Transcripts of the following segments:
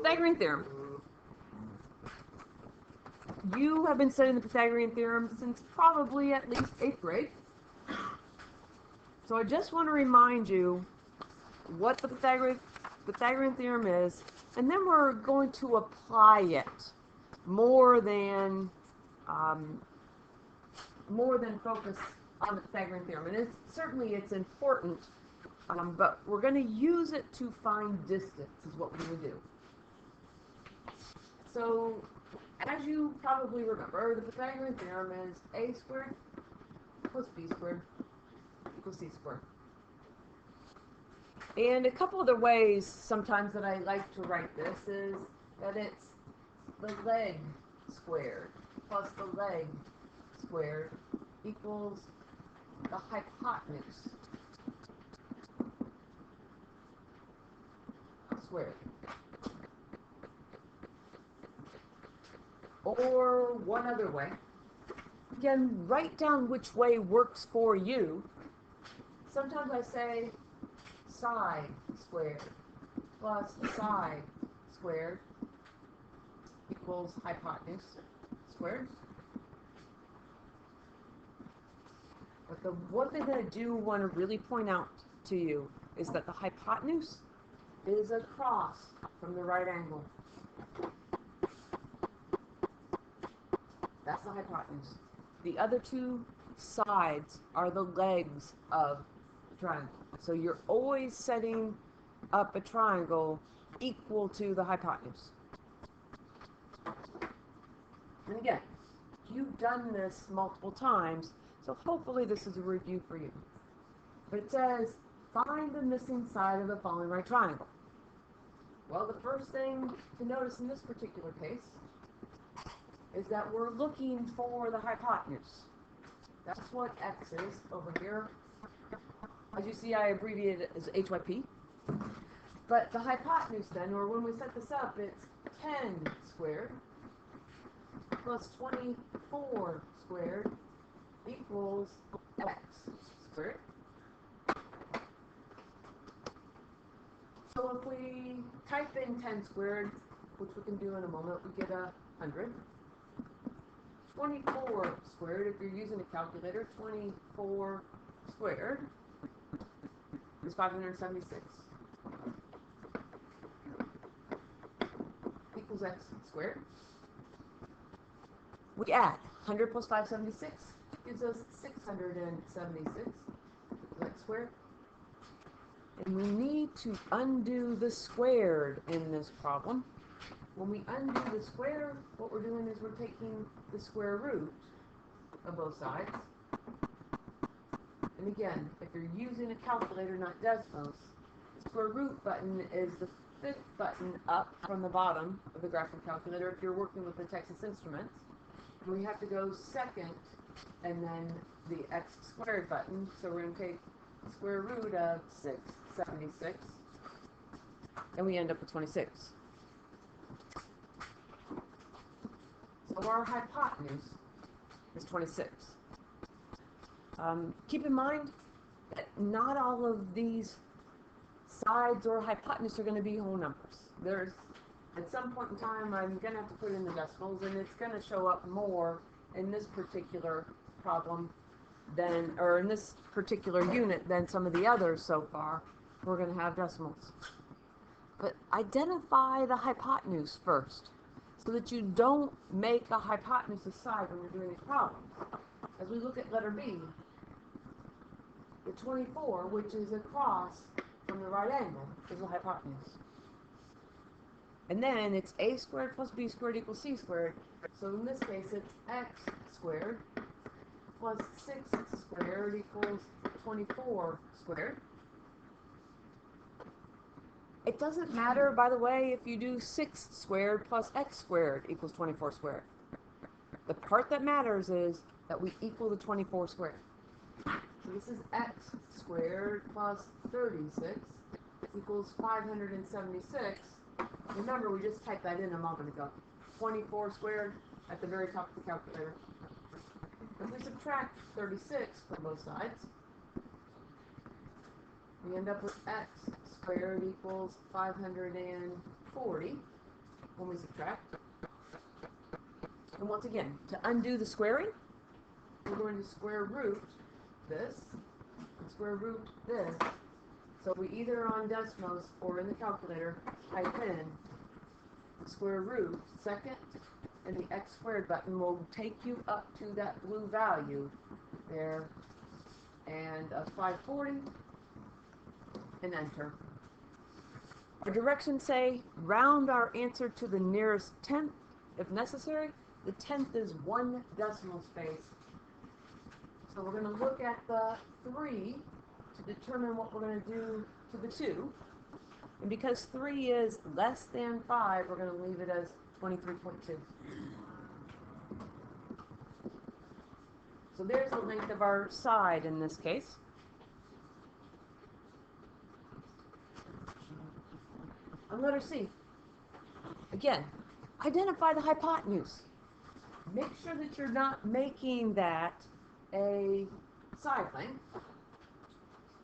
Pythagorean theorem. You have been studying the Pythagorean theorem since probably at least 8th grade. So I just want to remind you what the Pythagorean theorem is, and then we're going to apply it more than focus on the Pythagorean theorem. And it's important, but we're going to use it to find distance is what we're going to do. So, as you probably remember, the Pythagorean theorem is a squared plus b squared equals c squared. And a couple other ways sometimes that I like to write this is that it's the leg squared plus the leg squared equals the hypotenuse squared. Or one other way. Again, write down which way works for you. Sometimes I say side squared plus side squared equals hypotenuse squared. But the one thing that I do want to really point out to you is that the hypotenuse is across from the right angle. That's the hypotenuse. The other two sides are the legs of the triangle. So you're always setting up a triangle equal to the hypotenuse. And again, you've done this multiple times, so hopefully this is a review for you. But it says, find the missing side of the following right triangle. Well, the first thing to notice in this particular case is that we're looking for the hypotenuse. That's what x is over here. As you see, I abbreviated it as HYP. But the hypotenuse then, or when we set this up, it's 10 squared plus 24 squared equals x squared. So if we type in 10 squared, which we can do in a moment, we get 100. 24 squared, if you're using a calculator, 24 squared is 576 equals x squared. We add 100 plus 576 gives us 676 equals x squared. And we need to undo the squared in this problem. When we undo the square, what we're doing is we're taking the square root of both sides. And again, if you're using a calculator, not Desmos, the square root button is the 5th button up from the bottom of the graphical calculator if you're working with the Texas Instruments. And we have to go second and then the x squared button. So we're going to take the square root of 676 and we end up with 26. So our hypotenuse is 26. Keep in mind that not all of these sides or hypotenuse are going to be whole numbers. At some point in time, I'm going to have to put in the decimals, and it's going to show up more in this particular problem or in this particular unit than some of the others so far. We're going to have decimals. But identify the hypotenuse first, so that you don't make a hypotenuse a side when you're doing these problems. As we look at letter B, the 24, which is across from the right angle, is the hypotenuse. And then it's a squared plus b squared equals c squared. So in this case, it's x squared plus 6 squared equals 24 squared. It doesn't matter, by the way, if you do 6 squared plus x squared equals 24 squared. The part that matters is that we equal the 24 squared. So this is x squared plus 36 equals 576. Remember, we just typed that in a moment ago. 24 squared at the very top of the calculator. If we subtract 36 from both sides, we end up with x squared equals 540 when we subtract. And once again, to undo the squaring, we're going to square root this, and square root this. So we either on Desmos or in the calculator type in the square root second, and the x squared button will take you up to that blue value there, and 540, and enter. Our directions say round our answer to the nearest tenth if necessary. The tenth is 1 decimal space. So we're going to look at the 3 to determine what we're going to do to the 2. And because 3 is less than 5, we're going to leave it as 23.2. So there's the length of our side in this case. On letter C, again, identify the hypotenuse. Make sure that you're not making that a side length.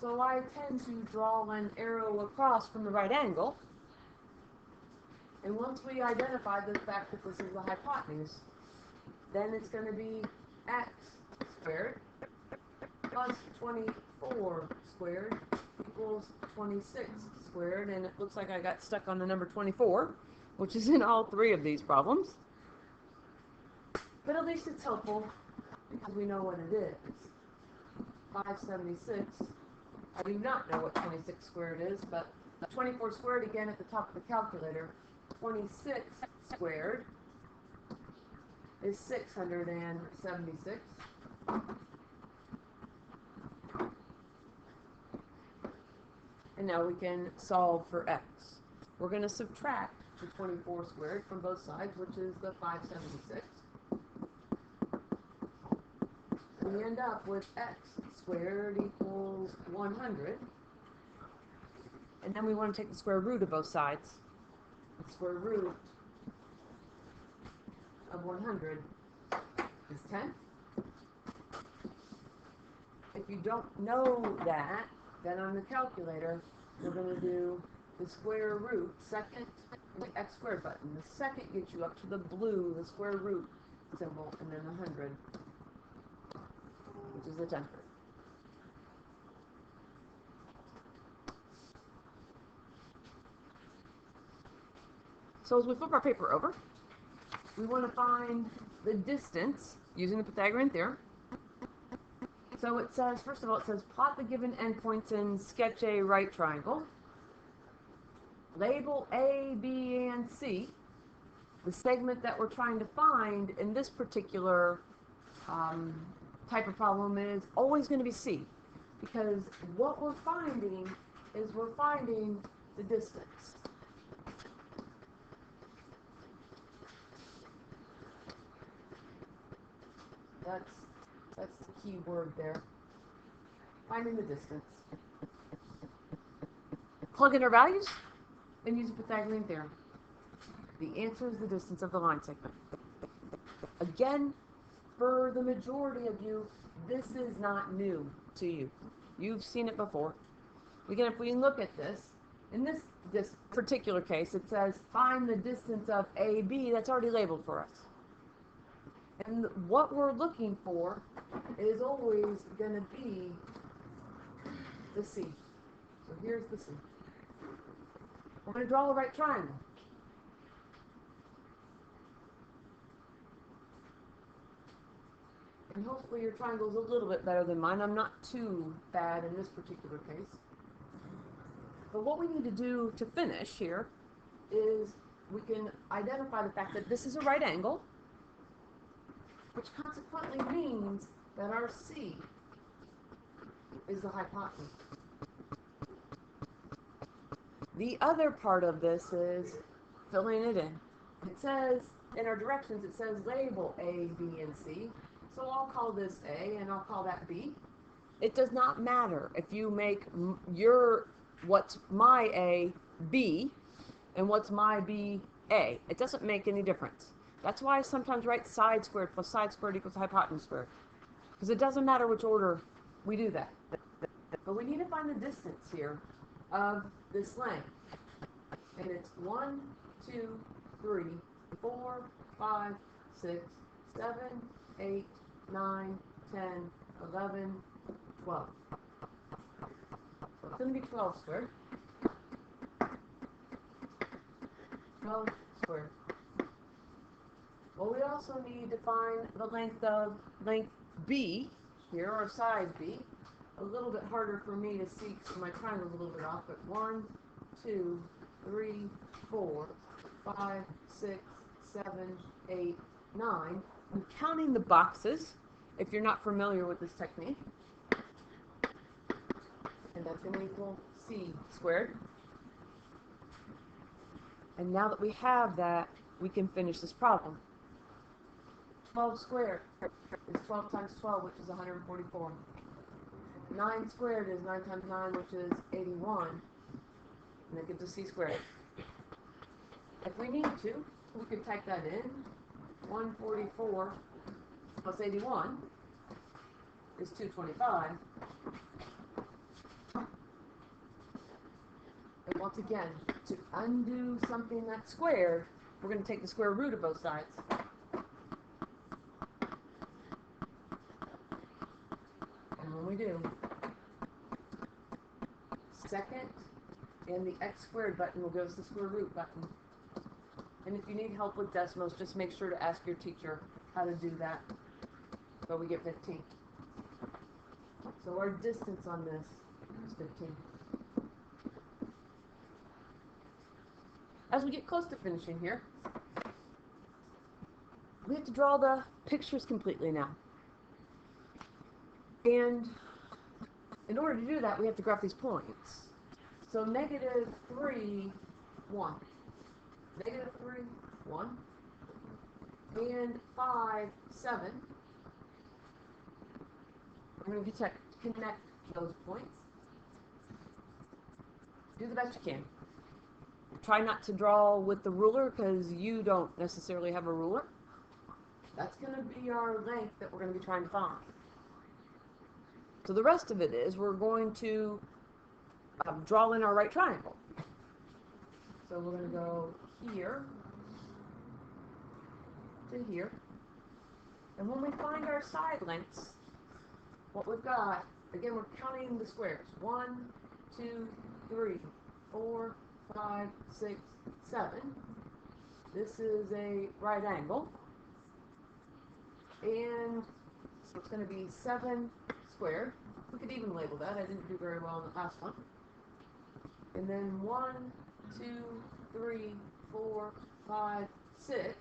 So I tend to draw an arrow across from the right angle. And once we identify the fact that this is the hypotenuse, then it's going to be x squared plus 24 squared equals 26 squared. And it looks like I got stuck on the number 24, which is in all 3 of these problems. But at least it's helpful because we know what it is. 576. I do not know what 26 squared is, but 24 squared again at the top of the calculator. 26 squared is 676. And now we can solve for x. We're going to subtract the 24 squared from both sides, which is the 576. We end up with x squared equals 100. And then we want to take the square root of both sides. The square root of 100 is 10. If you don't know that, then on the calculator, we're going to do the square root second and the x squared button. The second gets you up to the blue, the square root symbol, and then the 100. Which is the 10th. So as we flip our paper over, we want to find the distance using the Pythagorean theorem. So it says, first of all, it says plot the given endpoints in sketch A right triangle. Label A, B, and C. The segment that we're trying to find in this particular type of problem is always going to be C, because what we're finding is we're finding the distance. That's the key word there. Finding the distance. Plug in our values and use the Pythagorean theorem. The answer is the distance of the line segment. Again, for the majority of you, this is not new to you. You've seen it before. Again, if we look at this, in this particular case, it says find the distance of AB. That's already labeled for us. And what we're looking for is always going to be the C. So here's the C. We're going to draw a right triangle. And hopefully your triangle is a little bit better than mine. I'm not too bad in this particular case. But what we need to do to finish here is we can identify the fact that this is a right angle, which consequently means that our C is the hypotenuse. The other part of this is filling it in. It says, in our directions, it says label A, B, and C. So I'll call this A and I'll call that B. It does not matter if you make what's my A, B, and what's my B, A. It doesn't make any difference. That's why I sometimes write side squared plus side squared equals hypotenuse squared. Because it doesn't matter which order we do that. But we need to find the distance here of this length. And it's 1, 2, 3, 4, 5, 6, 7, 8, 9, 10, 11, 12. So it's going to be 12 squared. 12 squared. Well, we also need to find the length B here, or side B. A little bit harder for me to see because my triangle's a little bit off, but 1, 2, 3, 4, 5, 6, 7, 8, 9. I'm counting the boxes if you're not familiar with this technique. And that's going to equal C squared. And now that we have that, we can finish this problem. 12 squared is 12 times 12, which is 144. 9 squared is 9 times 9, which is 81. And that gives us C squared. If we need to, we could type that in. 144 plus 81 is 225. And once again, to undo something that's squared, we're going to take the square root of both sides. And when we do, second and the x squared button will go as the square root button. And if you need help with decimals, just make sure to ask your teacher how to do that. So we get 15. So our distance on this is 15. As we get close to finishing here, we have to draw the pictures completely now. And in order to do that, we have to graph these points. So negative 3, 1. Negative 3, 1. And 5, 7. We're going to connect those points. Do the best you can. Try not to draw with the ruler because you don't necessarily have a ruler. That's going to be our length that we're going to be trying to find. So the rest of it is we're going to draw in our right triangle. So we're going to go here to here. And when we find our side lengths, what we've got, again, we're counting the squares. 1, 2, 3, 4, 5, 6, 7. This is a right angle. And so it's going to be 7 squared. We could even label that. I didn't do very well in the last one. And then 1, 2, 3, 4, 5, 6.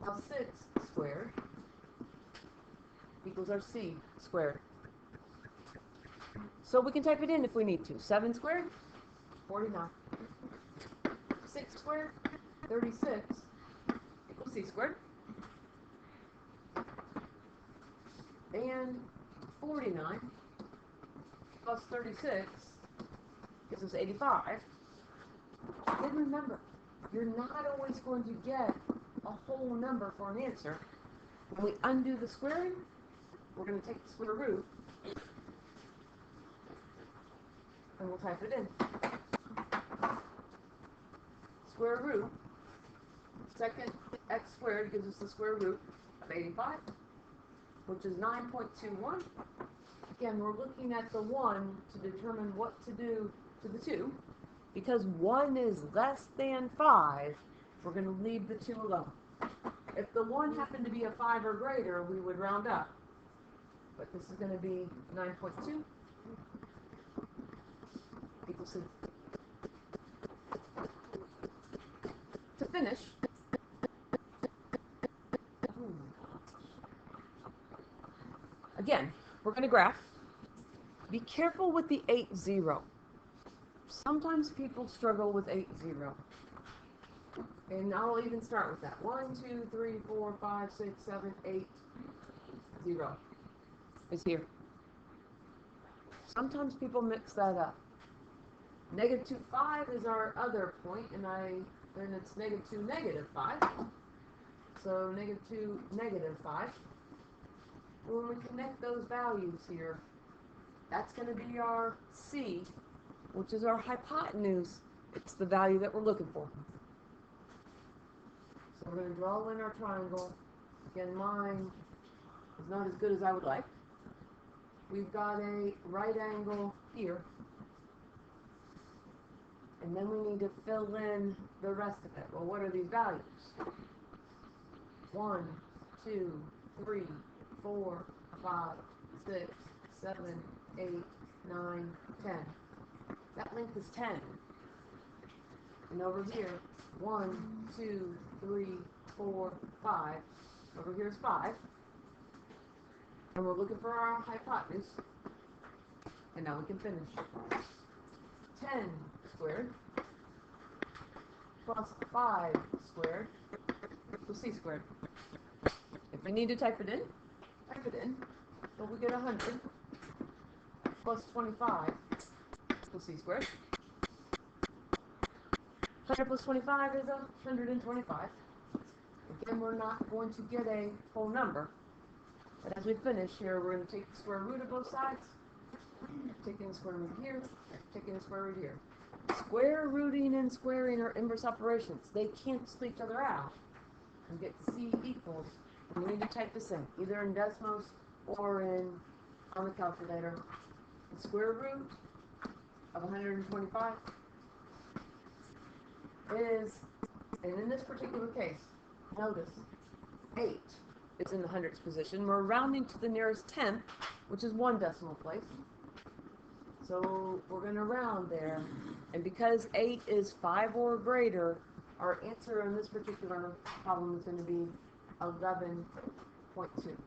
Now 6 squared equals our C squared. So we can type it in if we need to. 7 squared, 49. 6 squared, 36 equals C squared. And 49 plus 36 gives us 85. Then remember, you're not always going to get a whole number for an answer. When we undo the squaring, we're going to take the square root and we'll type it in. Square root, second x squared gives us the square root of 85, which is 9.21. Again, we're looking at the 1 to determine what to do to the 2. Because 1 is less than 5, we're going to leave the 2 alone. If the 1 happened to be a 5 or greater, we would round up. But this is going to be 9.2 equals 6. To finish, again, we're going to graph. Be careful with the 8, 0. Sometimes people struggle with 8, 0. And I'll even start with that. 1, 2, 3, 4, 5, 6, 7, 8, 0 is here. Sometimes people mix that up. Negative 2, 5 is our other point, and then it's negative 2, negative 5. So negative 2, negative 5. When we connect those values here, that's going to be our C which is our hypotenuse. It's the value that we're looking for. So we're going to draw in our triangle. Again, mine is not as good as I would like. We've got a right angle here. And then we need to fill in the rest of it. Well, what are these values? 1, 2, 3, 4, 5, 6, 7, 8, 9, 10. That length is 10. And over here, 1, 2, 3, 4, 5. Over here is 5. And we're looking for our hypotenuse. And now we can finish. 10 squared plus 5 squared equals c squared. If we need to type it in. But we get 100 plus 25 equals c squared. 100 plus 25 is 125. Again, we're not going to get a whole number. But as we finish here, we're going to take the square root of both sides. Taking the square root here, taking the square root here. Square rooting and squaring are inverse operations. They cancel each other out. We get c equals, and we need to type this in, either in Desmos or on the calculator. The square root of 125 is, and in this particular case, notice 8 is in the hundredths position. We're rounding to the nearest tenth, which is 1 decimal place. So we're going to round there. And because 8 is 5 or greater, our answer in this particular problem is going to be 11.2.